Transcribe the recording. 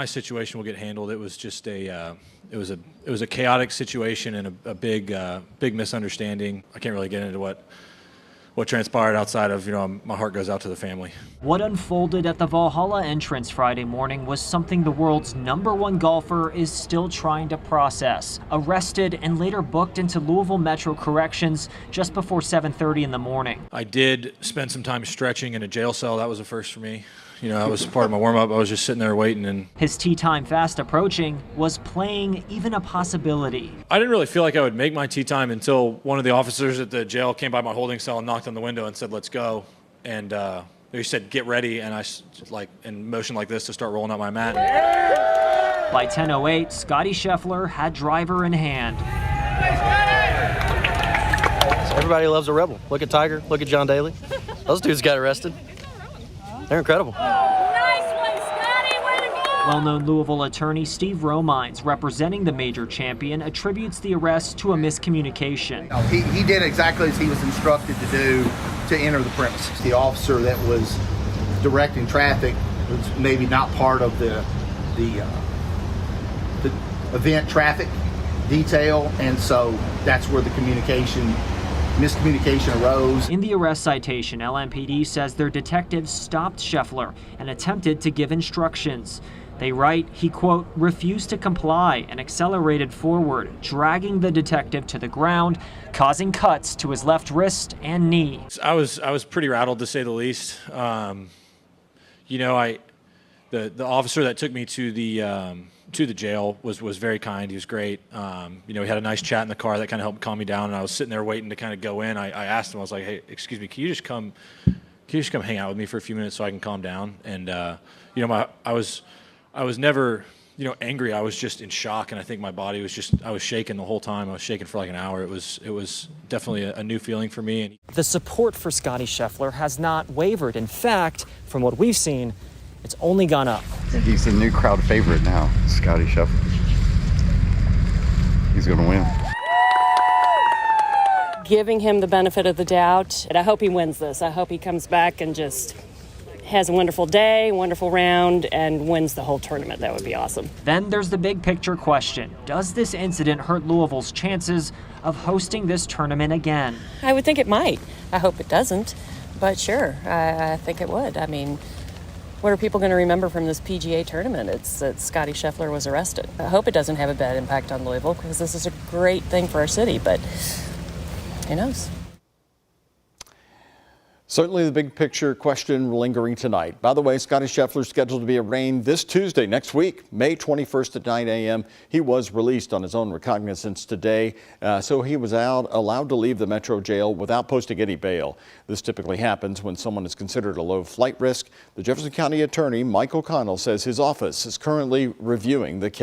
My situation will get handled. It was just it was a chaotic situation and a big misunderstanding. I can't really get into what transpired outside of, my heart goes out to the family. What unfolded at the Valhalla entrance Friday morning was something the world's #1 golfer is still trying to process. Arrested and later booked into Louisville Metro Corrections just before 7:30 in the morning. I did spend some time stretching in a jail cell. That was a first for me. That was part of my warm-up. I was just sitting there waiting. And his tee time fast approaching. Was playing even a possibility? I didn't really feel like I would make my tee time until one of the officers at the jail came by my holding cell and knocked on the window and said, "Let's go." And they said, "Get ready." And I motioned like this to start rolling out my mat. By 10:08, Scottie Scheffler had driver in hand. Everybody loves a rebel. Look at Tiger. Look at John Daly. Those dudes got arrested. They're incredible. Nice one, Scotty. Way to go. Well-known Louisville attorney Steve Romines, representing the major champion, attributes the arrest to a miscommunication. He did exactly as he was instructed to do to enter the premises. The officer that was directing traffic was maybe not part of the event traffic detail, and so that's where the miscommunication arose. In the arrest citation, LMPD says their detectives stopped Scheffler and attempted to give instructions. They write he, quote, refused to comply and accelerated forward, dragging the detective to the ground, causing cuts to his left wrist and knee. I was pretty rattled, to say the least. The officer that took me to the jail was very kind. He was great. We had a nice chat in the car that kind of helped calm me down. And I was sitting there waiting to kind of go in. I asked him, I was like, "Hey, excuse me, can you just come hang out with me for a few minutes so I can calm down?" And I was never angry. I was just in shock, and I think my body was I was shaking the whole time. I was shaking for like an hour. It was definitely a new feeling for me. The support for Scottie Scheffler has not wavered. In fact, from what we've seen, it's only gone up. He's the new crowd favorite now, Scottie Scheffler. He's going to win. Giving him the benefit of the doubt. And I hope he wins this. I hope he comes back and just has a wonderful day, wonderful round, and wins the whole tournament. That would be awesome. Then there's the big picture question. Does this incident hurt Louisville's chances of hosting this tournament again? I would think it might. I hope it doesn't. But sure, I think it would. I mean, what are people going to remember from this PGA tournament? It's that Scottie Scheffler was arrested. I hope it doesn't have a bad impact on Louisville because this is a great thing for our city, but who knows? Certainly the big picture question lingering tonight. By the way, Scottie Scheffler is scheduled to be arraigned this Tuesday, next week, May 21st at 9 a.m. He was released on his own recognizance today, so he was allowed to leave the Metro jail without posting any bail. This typically happens when someone is considered a low flight risk. The Jefferson County attorney, Mike O'Connell, says his office is currently reviewing the case.